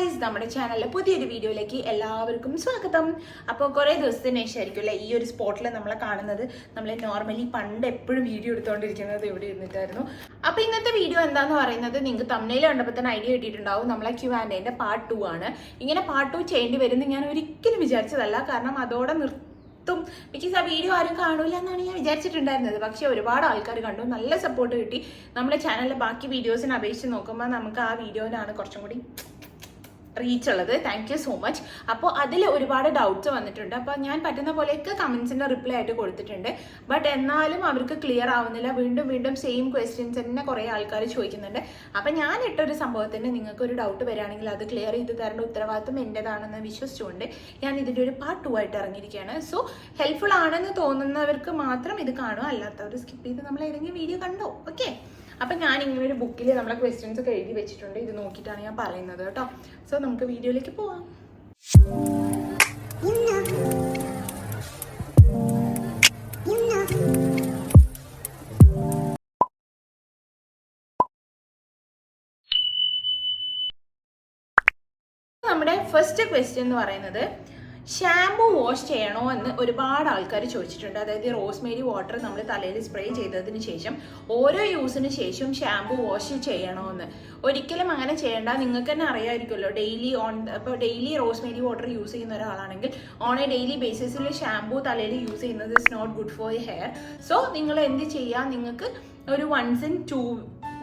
Guys, നമ്മുടെ ചാനലിലെ പുതിയൊരു വീഡിയോയിലേക്ക് എല്ലാവർക്കും സ്വാഗതം. അപ്പോൾ കുറേ ദിവസത്തിന് ശേഷമായിരിക്കും അല്ലേ ഈ ഒരു സ്പോട്ടിൽ നമ്മളെ കാണുന്നത്. നമ്മൾ നോർമലി പണ്ട് എപ്പോഴും വീഡിയോ എടുത്തുകൊണ്ടിരിക്കുന്നത് ഇവിടെ ഇരുന്നിട്ടായിരുന്നു. അപ്പോൾ ഇന്നത്തെ വീഡിയോ എന്താന്ന് പറയുന്നത് നിങ്ങൾക്ക് തമ്മിൽ കണ്ടപ്പോൾ തന്നെ ഐഡിയ കിട്ടിയിട്ടുണ്ടാവും. നമ്മളെ Q&Aന്റെ പാർട്ട് 2 ആണ്. ഇങ്ങനെ പാർട്ട് 2 ചെയ്യേണ്ടി വരുമെന്ന് ഞാൻ ഒരിക്കലും വിചാരിച്ചതല്ല. കാരണം അതോടെ ബിക്കോസ് ആ വീഡിയോ ആരും കാണൂല എന്നാണ് ഞാൻ വിചാരിച്ചിട്ടുണ്ടായിരുന്നത്. പക്ഷെ ഒരുപാട് ആൾക്കാർ കണ്ടു, നല്ല സപ്പോർട്ട് കിട്ടി. നമ്മുടെ ചാനലിലെ ബാക്കി വീഡിയോസിനെ അപേക്ഷിച്ച് നോക്കുമ്പോൾ നമുക്ക് ആ വീഡിയോയിലാണ് കുറച്ചും കൂടി റീച്ച് ഉള്ളത്. Thank you so much. അപ്പോൾ അതിൽ ഒരുപാട് ഡൗട്ട്സ് വന്നിട്ടുണ്ട്. അപ്പോൾ ഞാൻ പറ്റുന്ന പോലെയൊക്കെ കമൻസിൻ്റെ റിപ്ലൈ ആയിട്ട് കൊടുത്തിട്ടുണ്ട്. ബട്ട് എന്നാലും അവർക്ക് ക്ലിയർ ആവുന്നില്ല. വീണ്ടും സെയിം ക്വസ്റ്റ്യൻസ് തന്നെ കുറേ ആൾക്കാർ ചോദിക്കുന്നുണ്ട്. അപ്പം ഞാൻ ഇട്ടൊരു സംഭവത്തിന് നിങ്ങൾക്ക് ഒരു ഡൗട്ട് വരികയാണെങ്കിൽ അത് ക്ലിയർ ചെയ്ത് തരേണ്ട ഉത്തരവാദിത്വം എൻ്റെതാണെന്ന് വിശ്വസിച്ചുകൊണ്ട് ഞാൻ ഇതിൻ്റെ ഒരു പാർട്ട് 2 ആയിട്ട് ഇറങ്ങിയിരിക്കുകയാണ്. സോ ഹെൽപ്ഫുൾ ആണെന്ന് തോന്നുന്നവർക്ക് മാത്രം ഇത് കാണുക, അല്ലാത്തവർ സ്കിപ്പ് ചെയ്ത് നമ്മൾ ഏതെങ്കിലും വീഡിയോ കണ്ടോ. ഓക്കെ, അപ്പം ഞാൻ ഇങ്ങനെ ഒരു ബുക്കിൽ നമ്മളെ ക്വസ്റ്റ്യൻസ് ഒക്കെ എഴുതി വെച്ചിട്ടുണ്ട്. ഇത് നോക്കിയിട്ടാണ് ഞാൻ പറയുന്നത് കേട്ടോ. സോ നമുക്ക് വീഡിയോയിലേക്ക് പോവാം. നമ്മുടെ ഫസ്റ്റ് ക്വസ്റ്റ്യൻ എന്ന് പറയുന്നത്, ഷാംപൂ വാഷ് ചെയ്യണോ എന്ന് ഒരുപാട് ആൾക്കാർ ചോദിച്ചിട്ടുണ്ട്. അതായത് റോസ്മേരി വാട്ടർ നമ്മൾ തലയിൽ സ്പ്രേ ചെയ്തതിന് ശേഷം ഓരോ യൂസിന് ശേഷം ഷാംപൂ വാഷ് ചെയ്യണോ എന്ന്. ഒരിക്കലും അങ്ങനെ ചെയ്യേണ്ട. നിങ്ങൾക്ക് തന്നെ അറിയാമായിരിക്കുമല്ലോ, ഡെയിലി റോസ്മേരി വാട്ടർ യൂസ് ചെയ്യുന്ന ഒരാളാണെങ്കിൽ ഓൺ എ ഡെയിലി ബേസിസിൽ ഷാംപൂ തലയിൽ യൂസ് ചെയ്യുന്നത് is not good for hair. So നിങ്ങൾ എന്ത് ചെയ്യുക, നിങ്ങൾക്ക് ഒരു 1 in 2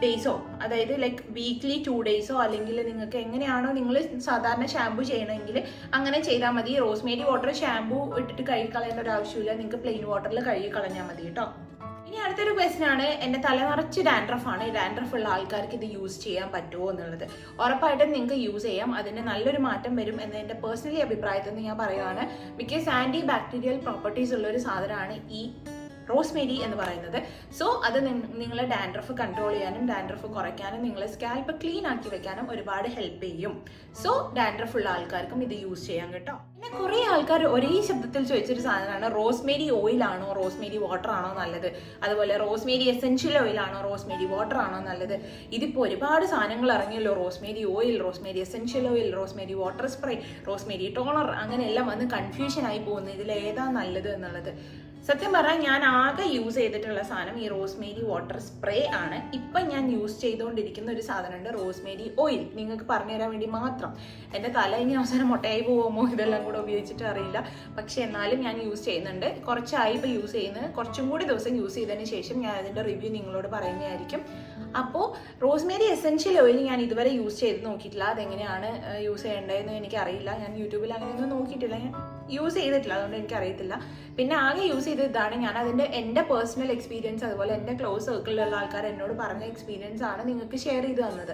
ഡേയ്സോ, അതായത് ലൈക്ക് വീക്ക്ലി 2 ഡേയ്സോ, അല്ലെങ്കിൽ നിങ്ങൾക്ക് എങ്ങനെയാണോ നിങ്ങൾ സാധാരണ ഷാംപൂ ചെയ്യണമെങ്കിൽ അങ്ങനെ ചെയ്താൽ മതി. റോസ്മേരി വാട്ടർ ഷാംപൂ ഇട്ടിട്ട് കഴുകി കളയേണ്ട ഒരു ആവശ്യമില്ല. നിങ്ങൾക്ക് പ്ലെയിൻ വാട്ടറിൽ കഴുകി കളഞ്ഞാൽ മതി കേട്ടോ. ഇനി അടുത്തൊരു ക്വസ്റ്റ്യൻ ആണ്, എൻ്റെ തല നിറച്ച് ഡാൻഡ്രഫാണ്. ഡാൻഡ്രഫ് ഉള്ള ആൾക്കാർക്ക് ഇത് യൂസ് ചെയ്യാൻ പറ്റുമോ എന്നുള്ളത്. ഉറപ്പായിട്ടും നിങ്ങൾക്ക് യൂസ് ചെയ്യാം. അതിന് നല്ലൊരു മാറ്റം വരും എന്ന് എൻ്റെ പേഴ്സണലി അഭിപ്രായത്തിൽ നിന്ന് ഞാൻ പറയുകയാണ്. ബിക്കോസ് ആൻറ്റി ബാക്ടീരിയൽ പ്രോപ്പർട്ടീസ് ഉള്ളൊരു സാധനമാണ് ഈ റോസ്മേരി എന്ന് പറയുന്നത്. സോ അത് നിങ്ങളെ ഡാൻഡ്രഫ് കൺട്രോൾ ചെയ്യാനും ഡാൻഡ്രഫ് കുറയ്ക്കാനും നിങ്ങളെ സ്കാൽപ്പ് ക്ലീൻ ആക്കി വെക്കാനും ഒരുപാട് ഹെൽപ്പ് ചെയ്യും. സോ ഡാൻഡ്രഫ് ഉള്ള ആൾക്കാർക്കും ഇത് യൂസ് ചെയ്യാം കേട്ടോ. പിന്നെ കുറേ ആൾക്കാർ ഒരേ ശബ്ദത്തിൽ ചോദിച്ചൊരു സാധനമാണ്, റോസ്മേരി ഓയിൽ ആണോ റോസ്മേരി വാട്ടർ ആണോ നല്ലത്, അതുപോലെ റോസ്മേരി എസെൻഷ്യൽ ഓയിൽ ആണോ റോസ്മേരി വാട്ടർ ആണോ നല്ലത്. ഇതിപ്പോൾ ഒരുപാട് സാധനങ്ങൾ ഇറങ്ങിയല്ലോ, rosemary oil, rosemary essential oil, rosemary water spray, rosemary toner, അങ്ങനെ എല്ലാം വന്ന് കൺഫ്യൂഷൻ ആയി പോകുന്നു ഇതിൽ ഏതാ നല്ലത് എന്നുള്ളത്. സത്യം പറഞ്ഞാൽ ഞാൻ ആകെ യൂസ് ചെയ്തിട്ടുള്ള സാധനം ഈ റോസ്മേരി വാട്ടർ സ്പ്രേ ആണ്. ഇപ്പം ഞാൻ യൂസ് ചെയ്തുകൊണ്ടിരിക്കുന്ന ഒരു സാധനമുണ്ട്, റോസ്മേരി ഓയിൽ. നിങ്ങൾക്ക് പറഞ്ഞുതരാൻ വേണ്ടി മാത്രം. എൻ്റെ തല ഇനി അവസാനം മുട്ടയായി പോകുമോ ഇതെല്ലാം കൂടെ ഉപയോഗിച്ചിട്ട് അറിയില്ല. പക്ഷെ എന്നാലും ഞാൻ യൂസ് ചെയ്യുന്നുണ്ട്. കുറച്ചായി ഇപ്പോൾ യൂസ് ചെയ്യുന്നത്. കുറച്ചും കൂടി ദിവസം യൂസ് ചെയ്തതിന് ശേഷം ഞാൻ അതിൻ്റെ റിവ്യൂ നിങ്ങളോട് പറയുന്നതായിരിക്കും. അപ്പോൾ റോസ്മേരി എസെൻഷ്യൽ ഓയിൽ ഞാൻ ഇതുവരെ യൂസ് ചെയ്ത് നോക്കിയിട്ടില്ല. അതെങ്ങനെയാണ് യൂസ് ചെയ്യേണ്ടതെന്ന് എനിക്കറിയില്ല. ഞാൻ യൂട്യൂബിൽ അങ്ങനെയൊന്നും നോക്കിയിട്ടില്ല, ഞാൻ യൂസ് ചെയ്തിട്ടില്ല, അതുകൊണ്ട് എനിക്കറിയത്തില്ല. പിന്നെ ആകെ യൂസ് ചെയ്തത് ഇതാണ്. ഞാൻ എൻ്റെ പേഴ്സണൽ എക്സ്പീരിയൻസ്, അതുപോലെ എൻ്റെ ക്ലോസ് സർക്കിളിലുള്ള ആൾക്കാർ എന്നോട് പറഞ്ഞ എക്സ്പീരിയൻസ് ആണ് നിങ്ങൾക്ക് ഷെയർ ചെയ്ത് തന്നത്.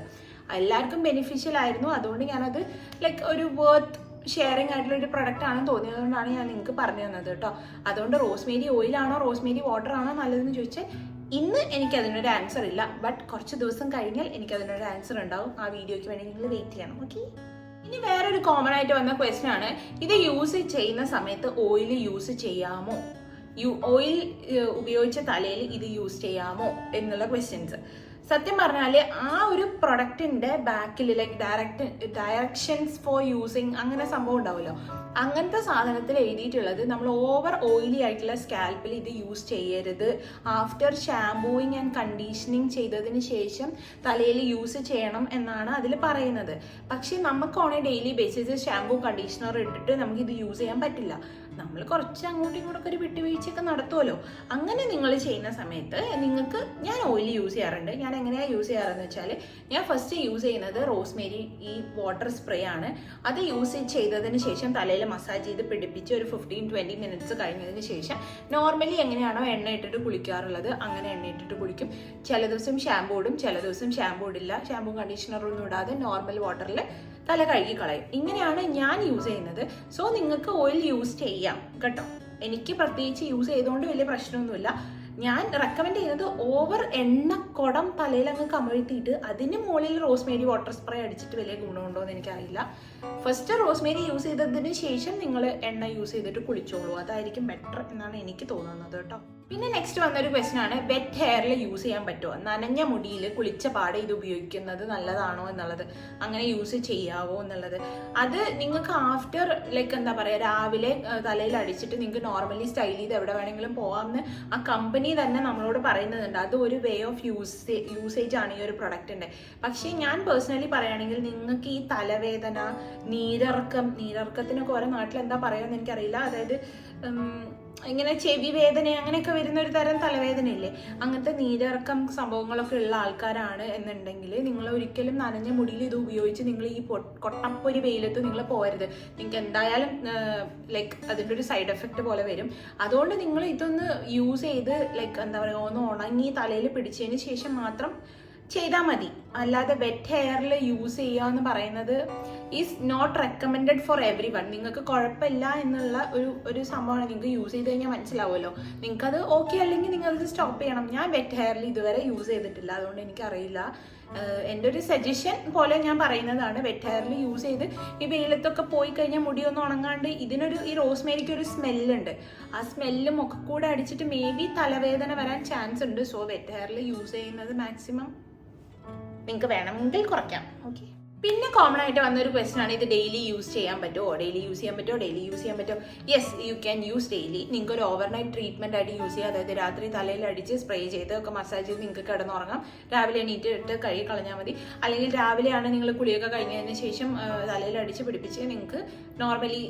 എല്ലാവർക്കും ബെനിഫിഷ്യൽ ആയിരുന്നു. അതുകൊണ്ട് ഞാനത് ലൈക്ക് ഒരു വർത്ത് ഷെയറിംഗ് ആയിട്ടുള്ള ഒരു പ്രൊഡക്റ്റ് ആണെന്ന് തോന്നിയതുകൊണ്ടാണ് ഞാൻ നിങ്ങൾക്ക് പറഞ്ഞു തന്നത് കേട്ടോ. അതുകൊണ്ട് റോസ്മേരി ഓയിലാണോ റോസ്മേരി വാട്ടർ ആണോ നല്ലതെന്ന് ചോദിച്ചാൽ ഇന്ന് എനിക്കതിനൊരു ആൻസർ ഇല്ല. ബട്ട് കുറച്ച് ദിവസം കഴിഞ്ഞാൽ എനിക്കതിനൊരു ആൻസർ ഉണ്ടാവും. ആ വീഡിയോയ്ക്ക് വേണ്ടി നിങ്ങൾ വെയിറ്റ് ചെയ്യണം. ഓക്കെ, ഇനി വേറൊരു കോമൺ ആയിട്ട് വന്ന ക്വസ്റ്റ്യൻ ആണ്, ഇത് യൂസ് ചെയ്യുന്ന സമയത്ത് ഓയിൽ യൂസ് ചെയ്യാമോ, ഓയിൽ ഉപയോഗിച്ച തലയിൽ ഇത് യൂസ് ചെയ്യാമോ എന്നുള്ള ക്വസ്റ്റ്യൻസ്. സത്യം പറഞ്ഞാൽ ആ ഒരു പ്രൊഡക്റ്റിൻ്റെ ബാക്കിൽ ലൈക്ക് ഡയറക്ഷൻസ് ഫോർ യൂസിങ് അങ്ങനെ സംഭവം ഉണ്ടാവുമല്ലോ, അങ്ങനത്തെ സാധനത്തിൽ എഴുതിയിട്ടുള്ളത് നമ്മൾ ഓവർ ഓയിലി ആയിട്ടുള്ള സ്കാൽപ്പിൽ ഇത് യൂസ് ചെയ്യരുത്. ആഫ്റ്റർ ഷാംപൂയിങ് ആൻഡ് കണ്ടീഷനിങ് ചെയ്തതിന് ശേഷം തലയിൽ യൂസ് ചെയ്യണം എന്നാണ് അതിൽ പറയുന്നത്. പക്ഷേ നമുക്ക് on a daily basis shampoo conditioner ഇട്ടിട്ട് നമുക്കിത് യൂസ് ചെയ്യാൻ പറ്റില്ല. നമ്മൾ കുറച്ച് അങ്ങോട്ടും ഇങ്ങോട്ടൊക്കെ ഒരു വിട്ടുവീഴ്ചയൊക്കെ നടത്തുമല്ലോ. അങ്ങനെ നിങ്ങൾ ചെയ്യുന്ന സമയത്ത് നിങ്ങൾക്ക്, ഞാൻ ഓയിൽ യൂസ് ചെയ്യാറുണ്ട്. ഞാൻ എങ്ങനെയാണ് യൂസ് ചെയ്യാറെന്ന് വെച്ചാൽ, ഞാൻ ഫസ്റ്റ് യൂസ് ചെയ്യുന്നത് റോസ്മേരി ഈ വാട്ടർ സ്പ്രേ ആണ്. അത് യൂസ് ചെയ്തതിന് ശേഷം തലയിൽ മസാജ് ചെയ്ത് പിടിപ്പിച്ച് ഒരു 15-20 മിനിറ്റ്സ് കഴിഞ്ഞതിന് ശേഷം നോർമലി എങ്ങനെയാണോ എണ്ണ ഇട്ടിട്ട് കുളിക്കാറുള്ളത് അങ്ങനെ എണ്ണ ഇട്ടിട്ട് കുളിക്കും. ചില ദിവസം ഷാംപൂ ഇടും, ചില ദിവസം ഷാംപൂ ഇടില്ല. ഷാംപൂ കണ്ടീഷണറൊന്നും ഇടാതെ നോർമൽ വാട്ടറിൽ തല കഴുകി കളയും. ഇങ്ങനെയാണ് ഞാൻ യൂസ് ചെയ്യുന്നത്. സോ നിങ്ങൾക്ക് ഓയിൽ യൂസ് ചെയ്യാം കേട്ടോ. എനിക്ക് പ്രത്യേകിച്ച് യൂസ് ചെയ്തുകൊണ്ട് വലിയ പ്രശ്നമൊന്നുമില്ല. ഞാൻ റെക്കമെൻഡ് ചെയ്യുന്നത് ഓവർ എണ്ണക്കുടം തലയിൽ അങ്ങ് കമഴ്ത്തിയിട്ട് അതിന് മുകളിൽ റോസ്മേരി വാട്ടർ സ്പ്രേ അടിച്ചിട്ട് വലിയ ഗുണമുണ്ടോ എന്ന് എനിക്കറിയില്ല. ഫസ്റ്റ് റോസ്മേരി യൂസ് ചെയ്തതിന് ശേഷം നിങ്ങൾ എണ്ണ യൂസ് ചെയ്തിട്ട് കുളിച്ചോളൂ, അതായിരിക്കും ബെറ്റർ എന്നാണ് എനിക്ക് തോന്നുന്നത് കേട്ടോ. പിന്നെ നെക്സ്റ്റ് വന്നൊരു ക്വസ്റ്റൻ ആണ്, വെറ്റ് ഹെയറിൽ യൂസ് ചെയ്യാൻ പറ്റുമോ, നനഞ്ഞ മുടിയിൽ കുളിച്ച പാടെ ഇത് ഉപയോഗിക്കുന്നത് നല്ലതാണോ എന്നുള്ളത്, അങ്ങനെ യൂസ് ചെയ്യാവോ എന്നുള്ളത്. അത് നിങ്ങൾക്ക് ആഫ്റ്റർ ലൈക്ക് എന്താ പറയുക, രാവിലെ തലയിൽ അടിച്ചിട്ട് നിങ്ങൾക്ക് നോർമലി സ്റ്റൈൽ ചെയ്ത് എവിടെ വേണമെങ്കിലും പോകാമെന്ന് ആ കമ്പനി തന്നെ നമ്മളോട് പറയുന്നുണ്ട്. അത് ഒരു വേ ഓഫ് യൂസേജ് ആണ് ഈ ഒരു പ്രൊഡക്റ്റിൻ്റെ. പക്ഷേ ഞാൻ പേഴ്സണലി പറയുകയാണെങ്കിൽ നിങ്ങൾക്ക് ഈ തലവേദന, നീരിറക്കത്തിനൊക്കെ ഓരോ നാട്ടിൽ എന്താ പറയുക എനിക്കറിയില്ല, അതായത് ഇങ്ങനെ ചെവി വേദന അങ്ങനെയൊക്കെ വരുന്ന ഒരു തരം തലവേദനയില്ലേ, അങ്ങനത്തെ നീരിറക്കം സംഭവങ്ങളൊക്കെ ഉള്ള ആൾക്കാരാണ് എന്നുണ്ടെങ്കിൽ നിങ്ങൾ ഒരിക്കലും നനഞ്ഞ മുടിയിൽ ഇത് ഉപയോഗിച്ച് നിങ്ങൾ ഈ കൊട്ടപ്പൊരി വെയിലത്ത് നിങ്ങൾ പോകരുത്. നിങ്ങൾക്ക് എന്തായാലും ലൈക്ക് അതിൻ്റെ ഒരു സൈഡ് എഫക്റ്റ് പോലെ വരും. അതുകൊണ്ട് നിങ്ങൾ ഇതൊന്ന് യൂസ് ചെയ്ത് ലൈക്ക് എന്താ പറയുക, ഒന്ന് ഉണങ്ങി തലയിൽ പിടിച്ചതിന് ശേഷം മാത്രം ചെയ്താൽ മതി. അല്ലാതെ വെറ്റ് ഹെയറിൽ യൂസ് ചെയ്യുക എന്ന് പറയുന്നത് is not recommended for everyone. നിങ്ങൾക്ക് കുഴപ്പമില്ല എന്നുള്ള ഒരു സംഭവമാണ്. നിങ്ങൾക്ക് യൂസ് ചെയ്ത് കഴിഞ്ഞാൽ മനസ്സിലാവുമല്ലോ. നിങ്ങൾക്കത് ഓക്കെ അല്ലെങ്കിൽ നിങ്ങളത് സ്റ്റോപ്പ് ചെയ്യണം. ഞാൻ വെറ്റ് ഹെയറിൽ ഇതുവരെ യൂസ് ചെയ്തിട്ടില്ല, അതുകൊണ്ട് എനിക്കറിയില്ല. എൻ്റെ ഒരു സജഷൻ പോലെ ഞാൻ പറയുന്നതാണ്. വെറ്റ് ഹെയറിൽ യൂസ് ചെയ്ത് ഈ വെയിലത്തൊക്കെ പോയി കഴിഞ്ഞാൽ മുടിയൊന്നും ഉണങ്ങാണ്ട് ഈ റോസ്മേരിക്ക് ഒരു സ്മെല്ലുണ്ട്, ആ സ്മെല്ലും ഒക്കെ കൂടെ അടിച്ചിട്ട് മേ ബി തലവേദന വരാൻ ചാൻസ് ഉണ്ട്. സോ വെറ്റ് ഹെയറിൽ യൂസ് ചെയ്യുന്നത് മാക്സിമം നിങ്ങൾക്ക് വേണമെങ്കിൽ കുറയ്ക്കാം. ഓക്കെ. പിന്നെ കോമൺ ആയിട്ട് വന്നൊരു ക്വസ്റ്റൻ ആണ്, ഇത് ഡെയിലി യൂസ് ചെയ്യാൻ പറ്റുമോ, ഡെയിലി യൂസ് ചെയ്യാൻ പറ്റുമോ. Yes, you can use daily. നിങ്ങൾക്ക് ഒരു ഓവർനൈറ്റ് ട്രീറ്റ്മെന്റ് ആയിട്ട് യൂസ് ചെയ്യുക. അതായത് രാത്രി തലയിൽ അടിച്ച് സ്പ്രേ ചെയ്ത് ഒക്കെ മസാജ് ചെയ്ത് നിങ്ങൾക്ക് കിടന്നുറങ്ങാം. രാവിലെ എണീറ്റിട്ട് കഴുകി കളഞ്ഞാൽ മതി. അല്ലെങ്കിൽ രാവിലെയാണ് നിങ്ങൾ കുളിയൊക്കെ കഴിഞ്ഞതിന് ശേഷം തലയിൽ അടിച്ച് പിടിപ്പിച്ച് നിങ്ങൾക്ക് നോർമലി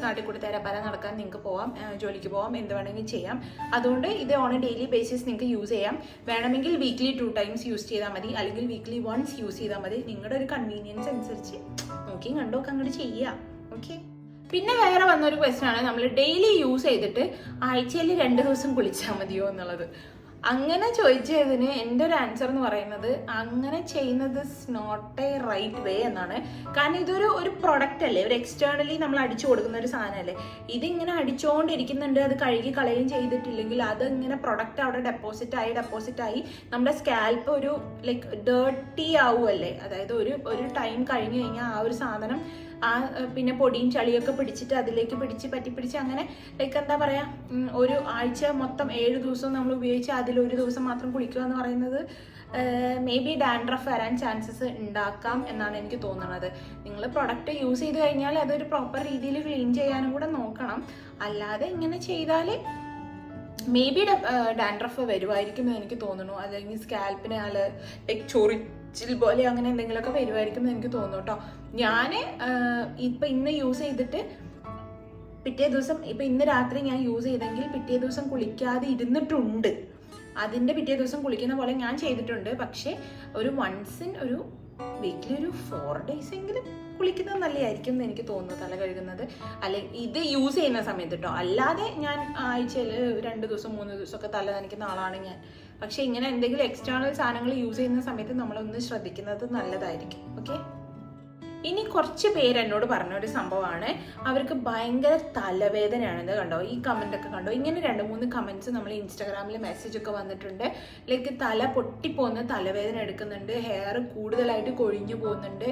നാട്ടിൽ കൂടി തരപ്പര നടക്കാൻ നിങ്ങൾക്ക് പോവാം, ജോലിക്ക് പോവാം, എന്ത് വേണമെങ്കിൽ ചെയ്യാം. അതുകൊണ്ട് ഇത് ഓൺ എ ഡെയിലി ബേസിസ് നിങ്ങൾക്ക് യൂസ് ചെയ്യാം. വേണമെങ്കിൽ വീക്ക്ലി 2 times യൂസ് ചെയ്താൽ മതി, അല്ലെങ്കിൽ വീക്ക്ലി 1 യൂസ് ചെയ്താൽ മതി. നിങ്ങളുടെ ഒരു കൺവീനിയൻസ് അനുസരിച്ച് നോക്കി കണ്ടൊക്കെ അങ്ങോട്ട് ചെയ്യാം. ഓക്കെ. പിന്നെ വേറെ വന്നൊരു ക്വസ്റ്റൻ ആണ്, നമ്മൾ ഡെയിലി യൂസ് ചെയ്തിട്ട് ആഴ്ചയിൽ 2 ദിവസം കുളിച്ചാൽ മതിയോ എന്നുള്ളത്. അങ്ങനെ ചോദിച്ചതിന് എൻ്റെ ഒരു ആൻസർ എന്ന് പറയുന്നത്, അങ്ങനെ ചെയ്യുന്നത് നോട്ട് എ റൈറ്റ് വേ എന്നാണ്. കാരണം ഇതൊരു പ്രൊഡക്റ്റ് അല്ലേ, ഒരു എക്സ്റ്റേണലി നമ്മൾ അടിച്ചു കൊടുക്കുന്ന ഒരു സാധനമല്ലേ. ഇതിങ്ങനെ അടിച്ചുകൊണ്ടിരിക്കുന്നുണ്ട്, അത് കഴുകി കളയുകയും ചെയ്തിട്ടില്ലെങ്കിൽ അതിങ്ങനെ പ്രൊഡക്റ്റ് അവിടെ ഡെപ്പോസിറ്റ് ആയി നമ്മുടെ സ്കാൽപ്പ് ഒരു ലൈക്ക് ഡേർട്ടി ആവുമല്ലേ. അതായത് ഒരു ടൈം കഴിഞ്ഞ് കഴിഞ്ഞാൽ ആ ഒരു സാധനം പിന്നെ പൊടിയും ചളിയൊക്കെ പിടിച്ചിട്ട് അതിലേക്ക് പറ്റിപ്പിടിച്ച് അങ്ങനെ ലൈക്ക് എന്താ പറയുക, ഒരു ആഴ്ച മൊത്തം 7 ദിവസവും നമ്മൾ ഉപയോഗിച്ച് അതിലൊരു ദിവസം മാത്രം കുളിക്കുക എന്ന് പറയുന്നത് മേ ബി ഡാൻഡ്രഫ് വരാൻ ചാൻസസ് ഉണ്ടാക്കാം എന്നാണ് എനിക്ക് തോന്നുന്നത്. നിങ്ങൾ പ്രൊഡക്റ്റ് യൂസ് ചെയ്ത് കഴിഞ്ഞാൽ അതൊരു പ്രോപ്പർ രീതിയിൽ ക്ലീൻ ചെയ്യാനും കൂടെ നോക്കണം. അല്ലാതെ ഇങ്ങനെ ചെയ്താൽ മേ ബി ഡാൻഡ്രഫ് വരുമായിരിക്കും എന്ന് എനിക്ക് തോന്നുന്നു. അല്ലെങ്കിൽ സ്കാൽപ്പിനെ ലൈക്ക് ചൊറിച്ചിൽ പോലെ അങ്ങനെ എന്തെങ്കിലുമൊക്കെ വരുമായിരിക്കും എന്ന് എനിക്ക് തോന്നുന്നു കേട്ടോ. ഞാൻ ഇപ്പം ഇന്ന് യൂസ് ചെയ്തിട്ട് പിറ്റേ ദിവസം, ഇപ്പം ഇന്ന് രാത്രി ഞാൻ യൂസ് ചെയ്തെങ്കിൽ പിറ്റേ ദിവസം കുളിക്കാതെ ഇരുന്നിട്ടുണ്ട്. അതിൻ്റെ പിറ്റേ ദിവസം കുളിക്കുന്ന പോലെ ഞാൻ ചെയ്തിട്ടുണ്ട്. പക്ഷേ ഒരു വീക്കിലി ഒരു 4 days എങ്കിലും കുളിക്കുന്നത് നല്ലതായിരിക്കും എന്ന് എനിക്ക് തോന്നുന്നു, തല കഴുകുന്നത്. അല്ലെങ്കിൽ ഇത് യൂസ് ചെയ്യുന്ന സമയത്ത് കേട്ടോ. അല്ലാതെ ഞാൻ ആഴ്ചയിൽ 2 ദിവസം 3 ദിവസമൊക്കെ തല നനയ്ക്കുന്ന ആളാണ് ഞാൻ. പക്ഷെ ഇങ്ങനെ എന്തെങ്കിലും എക്സ്റ്റേണൽ സാധനങ്ങൾ യൂസ് ചെയ്യുന്ന സമയത്ത് നമ്മളൊന്ന് ശ്രദ്ധിക്കുന്നത് നല്ലതായിരിക്കും. ഓക്കെ. ഇനി കുറച്ച് പേര് എന്നോട് പറഞ്ഞൊരു സംഭവമാണ്, അവർക്ക് ഭയങ്കര തലവേദനയാണിത്. കണ്ടോ ഈ കമൻ്റ് ഒക്കെ കണ്ടോ, ഇങ്ങനെ 2-3 കമൻറ്റ്സ് നമ്മൾ ഇൻസ്റ്റാഗ്രാമിൽ മെസ്സേജൊക്കെ വന്നിട്ടുണ്ട്. ലൈക്ക് തല പൊട്ടിപ്പോകുന്ന തലവേദന എടുക്കുന്നുണ്ട്, ഹെയർ കൂടുതലായിട്ട് കൊഴിഞ്ഞു പോകുന്നുണ്ട്,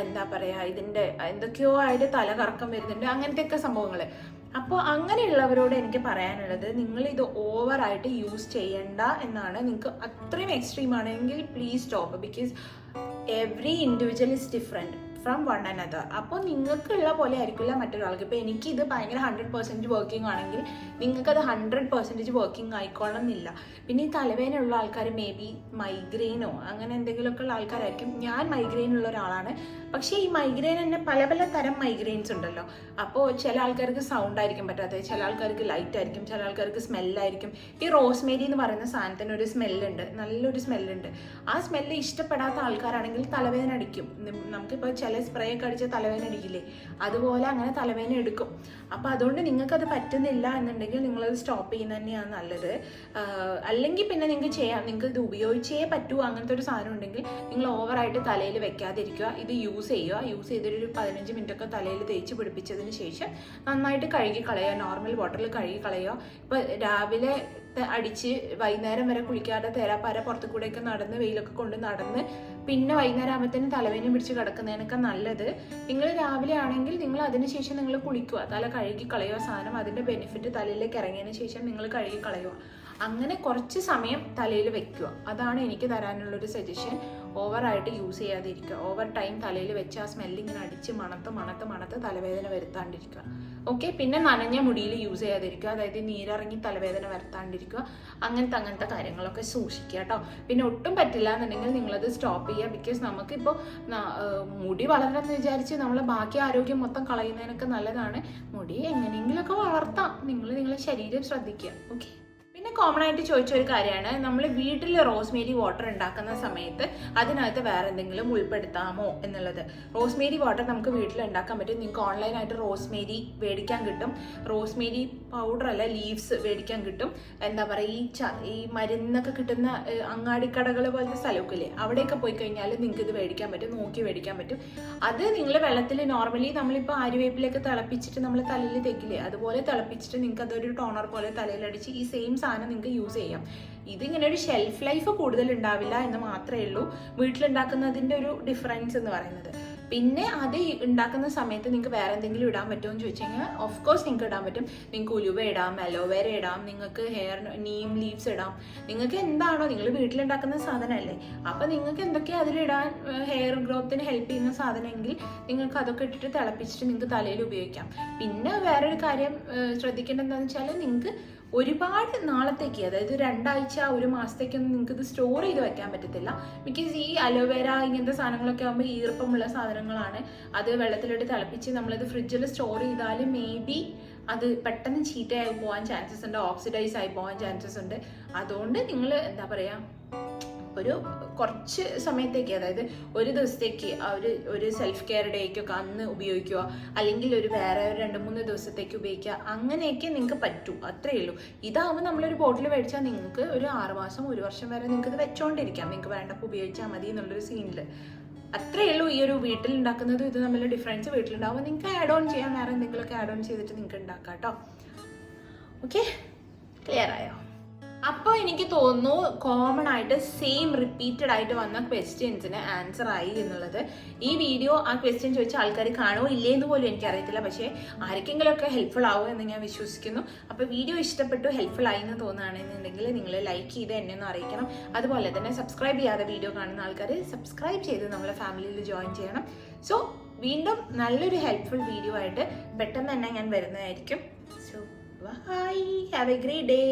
എന്താ പറയുക, ഇതിൻ്റെ എന്തൊക്കെയോ ആയിട്ട് തലകറക്കം വരുന്നുണ്ട്, അങ്ങനത്തെയൊക്കെ സംഭവങ്ങൾ. അപ്പോൾ അങ്ങനെയുള്ളവരോട് എനിക്ക് പറയാനുള്ളത്, നിങ്ങളിത് ഓവറായിട്ട് യൂസ് ചെയ്യണ്ട എന്നാണ്. നിങ്ങൾക്ക് അത്രയും എക്സ്ട്രീം ആണെങ്കിൽ please stop. Because every individual is different from one another. അപ്പോൾ നിങ്ങൾക്കുള്ള പോലെ ആയിരിക്കില്ല മറ്റൊരാൾക്ക്. ഇപ്പോൾ എനിക്കിത് ഭയങ്കര 100% വർക്കിംഗ് ആണെങ്കിൽ നിങ്ങൾക്കത് 100% വർക്കിംഗ് ആയിക്കോളണം എന്നില്ല. പിന്നെ ഈ തലവേദനയുള്ള ആൾക്കാർ മേ ബി മൈഗ്രെയിനോ അങ്ങനെ എന്തെങ്കിലുമൊക്കെ ഉള്ള ആൾക്കാരായിരിക്കും. ഞാൻ മൈഗ്രെയിൻ ഉള്ള ഒരാളാണ്. പക്ഷേ ഈ മൈഗ്രെയിൻ തന്നെ പല തരം മൈഗ്രെയിൻസ് ഉണ്ടല്ലോ. അപ്പോൾ ചില ആൾക്കാർക്ക് സൗണ്ട് ആയിരിക്കും പറ്റാത്തത്, ചില ആൾക്കാർക്ക് ലൈറ്റ് ആയിരിക്കും, ചില ആൾക്കാർക്ക് സ്മെല്ലായിരിക്കും. ഈ റോസ്മേരി എന്ന് പറയുന്ന സാധനത്തിന് ഒരു സ്മെല്ലുണ്ട്, നല്ലൊരു സ്മെല്ലുണ്ട്. ആ സ്മെല്ല് ഇഷ്ടപ്പെടാത്ത ആൾക്കാരാണെങ്കിൽ തലവേദന അടിക്കും. നമുക്കിപ്പോൾ ചില ചില സ്പ്രേ ഒക്കെ അടിച്ച തലവേദന അടിക്കില്ലേ, അതുപോലെ അങ്ങനെ തലവേദന എടുക്കും. അപ്പോൾ അതുകൊണ്ട് നിങ്ങൾക്കത് പറ്റുന്നില്ല എന്നുണ്ടെങ്കിൽ നിങ്ങളത് സ്റ്റോപ്പ് ചെയ്യുന്നത് തന്നെയാണ് നല്ലത്. അല്ലെങ്കിൽ പിന്നെ നിങ്ങൾക്ക് ചെയ്യാം, നിങ്ങൾക്ക് ഇത് ഉപയോഗിച്ചേ പറ്റൂ അങ്ങനത്തെ ഒരു സാധനം ഉണ്ടെങ്കിൽ നിങ്ങൾ ഓവറായിട്ട് തലയിൽ വെക്കാതിരിക്കുക. ഇത് യൂസ് ചെയ്യുക. യൂസ് ചെയ്തിട്ടൊരു 15 മിനിറ്റൊക്കെ തലയിൽ തേച്ച് പിടിപ്പിച്ചതിന് ശേഷം നന്നായിട്ട് കഴുകി കളയുക. നോർമൽ വാട്ടറിൽ കഴുകി കളയുക. ഇപ്പോൾ രാവിലെ അടിച്ച് വൈകുന്നേരം വരെ കുളിക്കാതെ തേരാപ്പാര പുറത്തു കൂടെയൊക്കെ നടന്ന് വെയിലൊക്കെ കൊണ്ട് നടന്ന് പിന്നെ വൈകുന്നേരം ആകുമ്പോഴത്തേനും തലവേദന പിടിച്ച് കിടക്കുന്നതിനൊക്കെ നല്ലത് നിങ്ങൾ രാവിലെ ആണെങ്കിൽ നിങ്ങൾ അതിനുശേഷം നിങ്ങൾ കുളിക്കുക, തല കഴുകി കളയുക. സാധനം അതിൻ്റെ ബെനിഫിറ്റ് തലയിലേക്ക് ഇറങ്ങിയതിന് ശേഷം നിങ്ങൾ കഴുകി കളയുക. അങ്ങനെ കുറച്ച് സമയം തലയിൽ വെക്കുക. അതാണ് എനിക്ക് തരാനുള്ളൊരു സജഷൻ. ഓവറായിട്ട് യൂസ് ചെയ്യാതിരിക്കുക. ഓവർ ടൈം തലയിൽ വെച്ച് ആ സ്മെല്ലിങ്ങനെ അടിച്ച് മണത്ത് തലവേദന വരുത്താണ്ടിരിക്കുക. ഓക്കെ. പിന്നെ നനഞ്ഞ മുടിയിൽ യൂസ് ചെയ്യാതിരിക്കുക, അതായത് നീരിറങ്ങി തലവേദന വരുത്താണ്ടിരിക്കുക. അങ്ങനത്തെ കാര്യങ്ങളൊക്കെ സൂക്ഷിക്കുക കേട്ടോ. പിന്നെ ഒട്ടും പറ്റില്ല എന്നുണ്ടെങ്കിൽ നിങ്ങളത് സ്റ്റോപ്പ് ചെയ്യുക. ബിക്കോസ് നമുക്കിപ്പോൾ മുടി വളരണമെന്ന് വിചാരിച്ച് നമ്മൾ ബാക്കി ആരോഗ്യം മൊത്തം കളയുന്നതിനൊക്കെ നല്ലതാണ്. മുടി എങ്ങനെയെങ്കിലുമൊക്കെ വളർത്താം. നിങ്ങളെ ശരീരം ശ്രദ്ധിക്കുക. ഓക്കെ. പിന്നെ കോമൺ ആയിട്ട് ചോദിച്ച ഒരു കാര്യമാണ്, നമ്മൾ വീട്ടിൽ റോസ്മേരി വാട്ടർ ഉണ്ടാക്കുന്ന സമയത്ത് അതിനകത്ത് വേറെ എന്തെങ്കിലും ഉൾപ്പെടുത്താമോ എന്നുള്ളത്. റോസ്മേരി വാട്ടർ നമുക്ക് വീട്ടിൽ ഉണ്ടാക്കാൻ പറ്റും. നിങ്ങൾക്ക് ഓൺലൈനായിട്ട് റോസ്മേരി മേടിക്കാൻ കിട്ടും. റോസ്മേരി പൗഡർ അല്ല, ലീവ്സ് മേടിക്കാൻ കിട്ടും. എന്താ പറയുക, ഈ മരുന്നൊക്കെ കിട്ടുന്ന അങ്ങാടിക്കടകൾ പോലത്തെ സ്ഥലമൊക്കെ ഇല്ലേ, അവിടെയൊക്കെ പോയി കഴിഞ്ഞാൽ നിങ്ങൾക്ക് ഇത് മേടിക്കാൻ പറ്റും, നോക്കി മേടിക്കാൻ പറ്റും. അത് നിങ്ങൾ വെള്ളത്തിൽ നോർമലി നമ്മളിപ്പോൾ ആര്യവേപ്പിലേക്ക് തിളപ്പിച്ചിട്ട് നമ്മൾ തലയിൽ തേക്കില്ലേ, അതുപോലെ തിളപ്പിച്ചിട്ട് നിങ്ങൾക്ക് അതൊരു ടോണർ പോലെ തലയിലടിച്ച് ഈ സെയിം സാധനം നിങ്ങൾക്ക് യൂസ് ചെയ്യാം. ഇതിങ്ങനെ ഒരു ഷെൽഫ് ലൈഫ് കൂടുതൽ ഉണ്ടാവില്ല എന്ന് മാത്രമേ ഉള്ളൂ വീട്ടിലുണ്ടാക്കുന്നതിൻ്റെ ഒരു ഡിഫറൻസ് എന്ന് പറയുന്നത്. പിന്നെ അത് ഉണ്ടാക്കുന്ന സമയത്ത് നിങ്ങൾക്ക് വേറെ എന്തെങ്കിലും ഇടാൻ പറ്റുമോ എന്ന് ചോദിച്ചു കഴിഞ്ഞാൽ ഓഫ് കോഴ്സ് നിങ്ങൾക്ക് ഇടാൻ പറ്റും. നിങ്ങൾക്ക് ഉലുവ ഇടാം, അലോവേര ഇടാം, നിങ്ങൾക്ക് നീം ലീവ്സ് ഇടാം. നിങ്ങൾക്ക് എന്താണോ, നിങ്ങൾ വീട്ടിലുണ്ടാക്കുന്ന സാധനമല്ലേ, അപ്പം നിങ്ങൾക്ക് എന്തൊക്കെയാണ് അതിലിടാൻ ഹെയർ ഗ്രോത്തിന് ഹെൽപ്പ് ചെയ്യുന്ന സാധനമെങ്കിൽ നിങ്ങൾക്ക് അതൊക്കെ ഇട്ടിട്ട് തിളപ്പിച്ചിട്ട് നിങ്ങൾക്ക് തലയിൽ ഉപയോഗിക്കാം. പിന്നെ വേറൊരു കാര്യം ശ്രദ്ധിക്കേണ്ടത് എന്താണെന്ന് വെച്ചാൽ നിങ്ങൾക്ക് ഒരുപാട് നാളത്തേക്ക്, അതായത് 2 ആഴ്ച 1 മാസത്തേക്കൊന്നും നിങ്ങൾക്ക് ഇത് സ്റ്റോർ ചെയ്ത് വെക്കാൻ പറ്റത്തില്ല. ബിക്കോസ് ഈ അലോവേര ഇങ്ങനത്തെ സാധനങ്ങളൊക്കെ ആകുമ്പോൾ ഈർപ്പമുള്ള സാധനങ്ങളാണ്. അത് വെള്ളത്തിലിട്ട് തിളപ്പിച്ച് നമ്മളത് ഫ്രിഡ്ജിൽ സ്റ്റോർ ചെയ്താൽ മേ ബി അത് പെട്ടെന്ന് ചീത്തയായി പോകാൻ ചാൻസസ് ഉണ്ട്, ഓക്സിഡൈസ് ആയി പോകാൻ ചാൻസസ് ഉണ്ട്. അതുകൊണ്ട് നിങ്ങൾ എന്താ പറയുക, ഒരു കുറച്ച് സമയത്തേക്ക്, അതായത് ഒരു ദിവസത്തേക്ക് ഒരു സെൽഫ് കെയർ ഡേക്കൊക്കെ അന്ന് ഉപയോഗിക്കുക, അല്ലെങ്കിൽ ഒരു വേറെ 2-3 ദിവസത്തേക്ക് ഉപയോഗിക്കുക. അങ്ങനെയൊക്കെ നിങ്ങൾക്ക് പറ്റൂ, അത്രയേ ഉള്ളൂ. ഇതാകുമ്പോൾ നമ്മളൊരു ബോട്ടിൽ മേടിച്ചാൽ നിങ്ങൾക്ക് ഒരു 6 മാസം 1 വർഷം വരെ നിങ്ങൾക്ക് ഇത് വെച്ചോണ്ടിരിക്കാം. നിങ്ങൾക്ക് വേണ്ടപ്പോൾ ഉപയോഗിച്ചാൽ മതി എന്നുള്ളൊരു സീനിൽ. അത്രയേ ഉള്ളൂ ഈ ഒരു വീട്ടിൽ ഉണ്ടാക്കുന്നതും ഇത് തമ്മിലുള്ള ഡിഫറൻസ്. വീട്ടിലുണ്ടാവുമ്പോൾ നിങ്ങൾക്ക് ആഡ് ഓൺ ചെയ്യാം, വേറെ എന്തെങ്കിലുമൊക്കെ ആഡ് ഓൺ ചെയ്തിട്ട് നിങ്ങൾക്ക് ഉണ്ടാക്കാം കേട്ടോ. ഓക്കെ, ക്ലിയർ ആയോ? അപ്പോൾ എനിക്ക് തോന്നുന്നു കോമൺ ആയിട്ട് സെയിം റിപ്പീറ്റഡ് ആയിട്ട് വന്ന ക്വസ്റ്റ്യൻസിന് ആൻസർ ആയി എന്നുള്ളത്. ഈ വീഡിയോ ആ ക്വസ്റ്റ്യൻ ചോദിച്ച ആൾക്കാർ കാണുമോ ഇല്ലേ എന്ന് പോലും എനിക്കറിയത്തില്ല, പക്ഷേ ആർക്കെങ്കിലുമൊക്കെ ഹെൽപ്ഫുൾ ആവും എന്ന് ഞാൻ വിശ്വസിക്കുന്നു. അപ്പോൾ വീഡിയോ ഇഷ്ടപ്പെട്ടു, ഹെൽപ്ഫുൾ ആയി എന്ന് തോന്നുകയാണെന്നുണ്ടെങ്കിൽ നിങ്ങൾ ലൈക്ക് ചെയ്ത് എന്നെ ഒന്ന് അറിയിക്കണം. അതുപോലെ തന്നെ സബ്സ്ക്രൈബ് ചെയ്യാതെ വീഡിയോ കാണുന്ന ആൾക്കാർ സബ്സ്ക്രൈബ് ചെയ്ത് നമ്മളെ ഫാമിലിയിൽ ജോയിൻ ചെയ്യണം. സോ വീണ്ടും നല്ലൊരു ഹെൽപ്ഫുൾ വീഡിയോ ആയിട്ട് പെട്ടെന്ന് തന്നെ ഞാൻ വരുന്നതായിരിക്കും. So bye, have a great day.